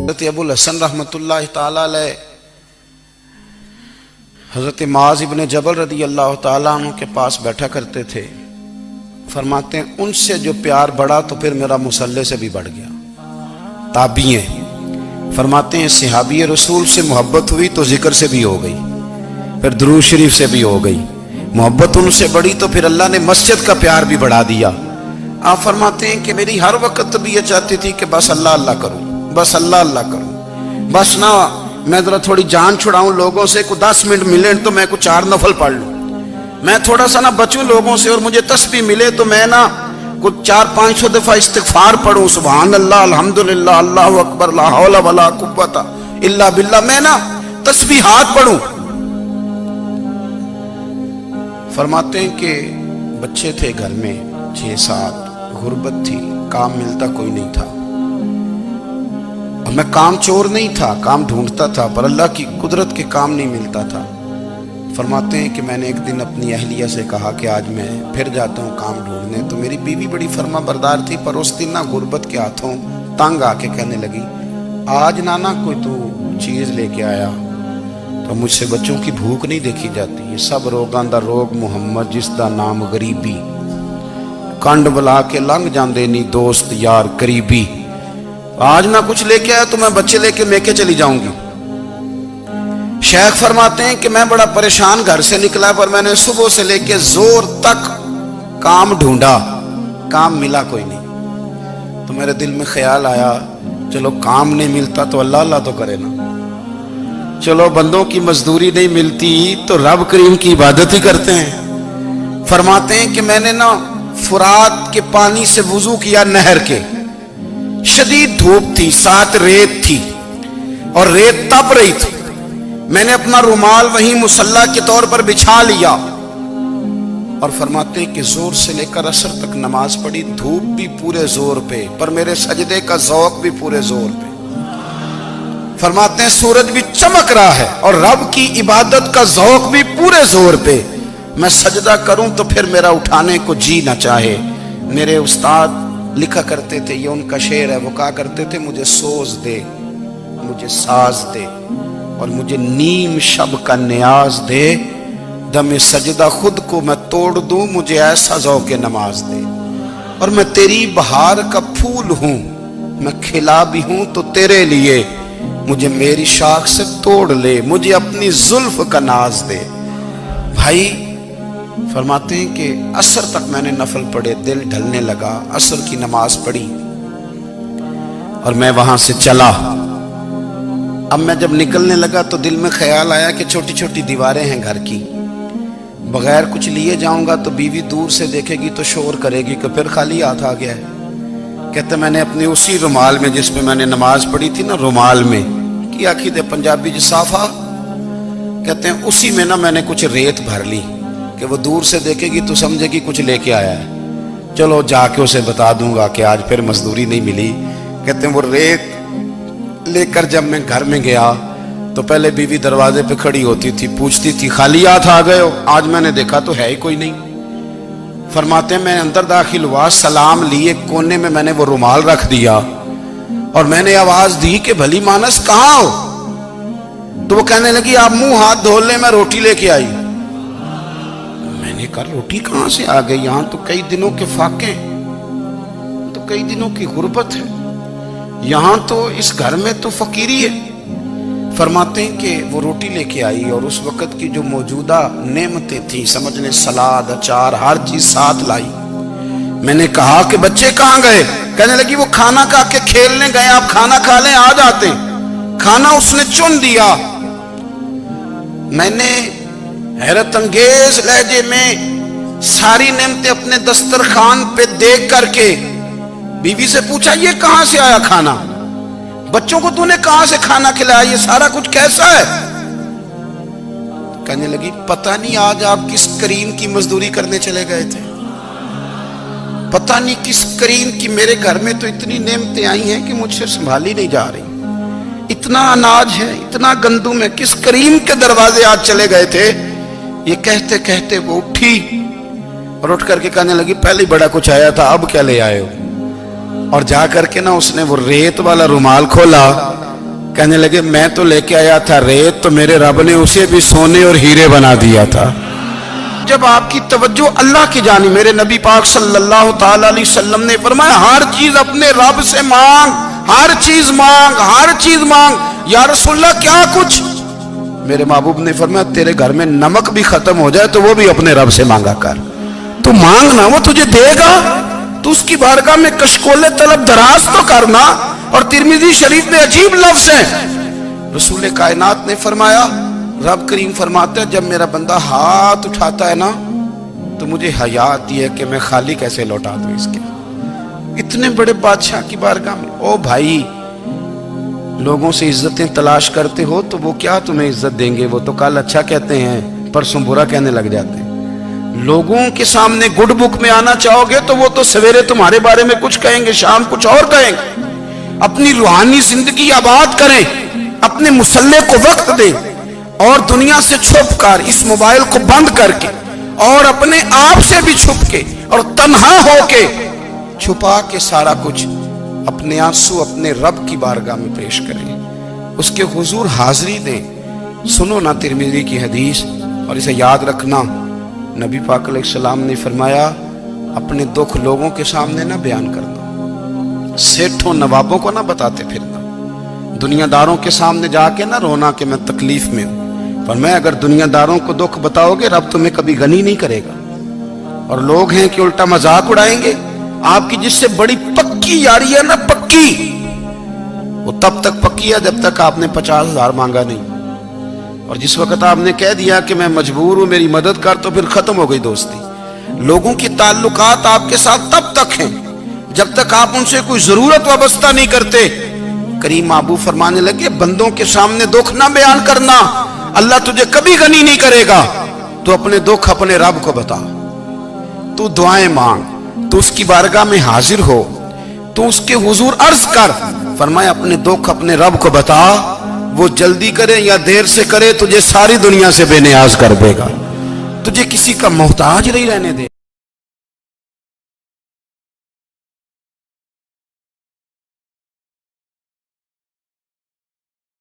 حضرت ابو الحسن رحمتاللہ تعالیٰ علیہ حضرت معاذ ابن جبل رضی اللہ تعالیٰ عنہ کے پاس بیٹھا کرتے تھے. فرماتے ہیں ان سے جو پیار بڑھا تو پھر میرا مصلی سے بھی بڑھ گیا. تابعی ہیں. فرماتے ہیں صحابی رسول سے محبت ہوئی تو ذکر سے بھی ہو گئی, پھر درود شریف سے بھی ہو گئی. محبت ان سے بڑھی تو پھر اللہ نے مسجد کا پیار بھی بڑھا دیا. آپ فرماتے ہیں کہ میری ہر وقت طبیعت چاہتی تھی کہ بس اللہ اللہ کروں, بس اللہ اللہ کروں, بس نہ میں ذرا تھوڑی جان چھڑاؤں لوگوں سے, کو 10 منٹ ملے تو میں کچھ 4 نفل پڑھ لوں, میں تھوڑا سا نہ بچوں لوگوں سے, اور مجھے تسبیح ملے تو میں نہ کچھ 400-500 دفعہ استغفار پڑھوں, سبحان اللہ الحمدللہ اللہ اکبر لا حول ولا قوت الا باللہ, میں نہ تسبیحات پڑھوں. فرماتے ہیں کہ بچے تھے گھر میں 6-7, غربت تھی, کام ملتا کوئی نہیں تھا, اور میں کام چور نہیں تھا, کام ڈھونڈتا تھا, پر اللہ کی قدرت کے کام نہیں ملتا تھا. فرماتے ہیں کہ میں نے ایک دن اپنی اہلیہ سے کہا کہ آج میں پھر جاتا ہوں کام ڈھونڈنے. تو میری بیوی بڑی فرما بردار تھی, پر اس دن نہ غربت کے ہاتھوں تنگ آ کے کہنے لگی آج نانا کوئی تو چیز لے کے آیا, تو مجھ سے بچوں کی بھوک نہیں دیکھی جاتی. یہ سب روگاں دا روگ محمد جس دا نام غریبی, کنڈ بلا کے لنگ جاندے نہیں دوست یار قریبی. آج نہ کچھ لے کے آیا تو میں بچے لے کے میکے چلی جاؤں گی. شیخ فرماتے ہیں کہ میں بڑا پریشان گھر سے نکلا, پر میں نے صبح سے لے کے زور تک کام ڈھونڈا, کام ملا کوئی نہیں. تو میرے دل میں خیال آیا چلو کام نہیں ملتا تو اللہ اللہ تو کرے نا, چلو بندوں کی مزدوری نہیں ملتی تو رب کریم کی عبادت ہی کرتے ہیں. فرماتے ہیں کہ میں نے نا فرات کے پانی سے وضو کیا, نہر کے, شدید دھوپ تھی, ساتھ ریت تھی اور ریت تپ رہی تھی. میں نے اپنا رومال وہیں مصلی کے طور پر بچھا لیا, اور فرماتے ہیں کہ زور سے لے کر عصر تک نماز پڑھی. دھوپ بھی پورے زور پہ, پر میرے سجدے کا ذوق بھی پورے زور پہ. فرماتے ہیں سورج بھی چمک رہا ہے اور رب کی عبادت کا ذوق بھی پورے زور پہ. میں سجدہ کروں تو پھر میرا اٹھانے کو جی نہ چاہے. میرے استاد لکھا کرتے تھے, یہ ان کا شعر ہے, وہ کہا کرتے تھے مجھے سوز دے, مجھے ساز دے, اور مجھے نیم شب کا نیاز دے, دم سجدہ خود کو میں توڑ دوں, مجھے ایسا ذوق نماز دے. اور میں تیری بہار کا پھول ہوں, میں کھلا بھی ہوں تو تیرے لیے, مجھے میری شاخ سے توڑ لے, مجھے اپنی زلف کا ناز دے. بھائی فرماتے ہیں کہ عصر تک میں نے نفل پڑھے, دل ڈھلنے لگا, عصر کی نماز پڑھی اور میں وہاں سے چلا. اب میں جب نکلنے لگا تو دل میں خیال آیا کہ چھوٹی چھوٹی دیواریں ہیں گھر کی, بغیر کچھ لیے جاؤں گا تو بیوی دور سے دیکھے گی تو شور کرے گی کہ پھر خالی ہاتھ آ گیا ہے. کہتے میں نے اپنی اسی رومال میں جس میں میں نے نماز پڑھی تھی نا, رومال میں کی آخی دے پنجابی جسافہ کہتے ہیں, اسی میں نا میں نے کچھ ریت بھر لی کہ وہ دور سے دیکھے گی تو سمجھے گی کچھ لے کے آیا ہے, چلو جا کے اسے بتا دوں گا کہ آج پھر مزدوری نہیں ملی. کہتے ہیں وہ ریت لے کر جب میں گھر میں گیا تو پہلے بیوی دروازے پہ کھڑی ہوتی تھی, پوچھتی تھی خالی ہاتھ آ گئے ہو؟ آج میں نے دیکھا تو ہے ہی کوئی نہیں. فرماتے ہیں میں اندر داخل ہوا, سلام لیے, کونے میں میں نے وہ رومال رکھ دیا اور میں نے آواز دی کہ بھلی مانس کہاں ہو؟ تو وہ کہنے لگی آپ منہ ہاتھ دھو لیں, میں روٹی لے کے آئی. میں نے کہا روٹی کہاں سے آ گئی, یہاں تو کئی دنوں کے فاقے, تو کئی دنوں کی غربت ہے, یہاں تو اس گھر میں تو فقیری ہے. فرماتے ہیں کہ وہ روٹی لے کے آئی اور اس وقت کی جو موجودہ نعمتیں تھیں, سمجھ لیں سلاد اچار ہر چیز ساتھ لائی. میں نے کہا کہ بچے کہاں گئے؟ کہنے لگی وہ کھانا کھا کے کھیلنے گئے, آپ کھانا کھا لیں آ جاتے. کھانا اس نے چن دیا. میں نے حیرت انگیز لہجے میں ساری نعمتیں اپنے دسترخوان پہ دیکھ کر کے بیوی سے پوچھا یہ کہاں سے آیا کھانا؟ بچوں کو تو نے کہاں سے کھانا کھلایا؟ یہ سارا کچھ کیسا ہے؟ کہنے لگی پتہ نہیں آج آپ کس کریم کی مزدوری کرنے چلے گئے تھے, پتہ نہیں کس کریم کی. میرے گھر میں تو اتنی نعمتیں آئی ہیں کہ مجھ سے سنبھالی نہیں جا رہی, اتنا اناج ہے, اتنا گندم ہے, کس کریم کے دروازے آج چلے گئے تھے؟ یہ کہتے کہتے وہ اٹھی اور اٹھ کر کے کہنے لگی پہلے بڑا کچھ آیا تھا, اب کیا لے آئے ہو؟ اور جا کر کے نا اس نے وہ ریت والا رومال کھولا کہنے لگے میں تو لے کے آیا تھا ریت، تو میرے رب نے اسے بھی سونے اور ہیرے بنا دیا تھا۔ جب آپ کی توجہ اللہ کی جانب، میرے نبی پاک صلی اللہ تعالی علیہ وسلم نے فرمایا ہر چیز اپنے رب سے مانگ، ہر چیز مانگ، ہر چیز مانگ۔ یا رسول اللہ کیا کچھ؟ میرے محبوب نے فرمایا تیرے گھر میں نمک بھی ختم ہو جائے تو وہ بھی اپنے رب سے مانگا کر، تو مانگنا وہ تجھے دے گا، تو اس کی بارگاہ میں کشکول طلب دراز تو کرنا۔ اور ترمذی شریف میں عجیب لفظ ہے، رسول کائنات نے فرمایا، رب کریم فرماتا ہے جب میرا بندہ ہاتھ اٹھاتا ہے نا تو مجھے حیا آتی ہے کہ میں خالی کیسے لوٹا دوں اس کے۔ اتنے بڑے بادشاہ کی بارگاہ میں، او بھائی لوگوں سے عزتیں تلاش کرتے ہو تو وہ کیا تمہیں عزت دیں گے؟ وہ تو کل اچھا کہتے ہیں پرسوں برا کہنے لگ جاتے ہیں۔ لوگوں کے سامنے گڈ بک میں آنا چاہو گے تو وہ تو سویرے تمہارے بارے میں کچھ کہیں گے، شام کچھ اور کہیں گے۔ اپنی روحانی زندگی آباد کریں، اپنے مسلح کو وقت دیں، اور دنیا سے چھپ کر اس موبائل کو بند کر کے اور اپنے آپ سے بھی چھپ کے اور تنہا ہو کے چھپا کے سارا کچھ اپنے آنسو اپنے رب کی بارگاہ میں پیش کریں، اس کے حضور حاضری دیں۔ سنو نا ترمذی کی حدیث، اور اسے یاد رکھنا، نبی پاک علیہ السلام نے فرمایا اپنے دکھ لوگوں کے سامنے نہ بیان کرنا، سیٹھوں نوابوں کو نہ بتاتے پھرنا، دنیا داروں کے سامنے جا کے نہ رونا کہ میں تکلیف میں ہوں۔ فرمایا اگر دنیا داروں کو دکھ بتاؤ گے رب تمہیں کبھی غنی نہیں کرے گا۔ اور لوگ ہیں کہ الٹا مذاق اڑائیں گے آپ کی، جس سے بڑی پکی یاری ہے نا، پکی، وہ تب تک پکی ہے جب تک آپ نے 50,000 مانگا نہیں، اور جس وقت آپ نے کہہ دیا کہ میں مجبور ہوں میری مدد کر تو پھر ختم ہو گئی دوستی۔ لوگوں کی تعلقات آپ کے ساتھ تب تک ہیں جب تک آپ ان سے کوئی ضرورت وابستہ نہیں کرتے۔ کریم محبوب فرمانے لگے بندوں کے سامنے دکھ نہ بیان کرنا، اللہ تجھے کبھی غنی نہیں کرے گا۔ تو اپنے دکھ اپنے رب کو بتا، تو دعائیں مانگ، تو اس کی بارگاہ میں حاضر ہو، تو اس کے حضور عرض کر۔ فرمایا اپنے دکھ اپنے رب کو بتا، وہ جلدی کرے یا دیر سے کرے تجھے ساری دنیا سے بے نیاز کر دے گا، تجھے کسی کا محتاج نہیں رہنے دے۔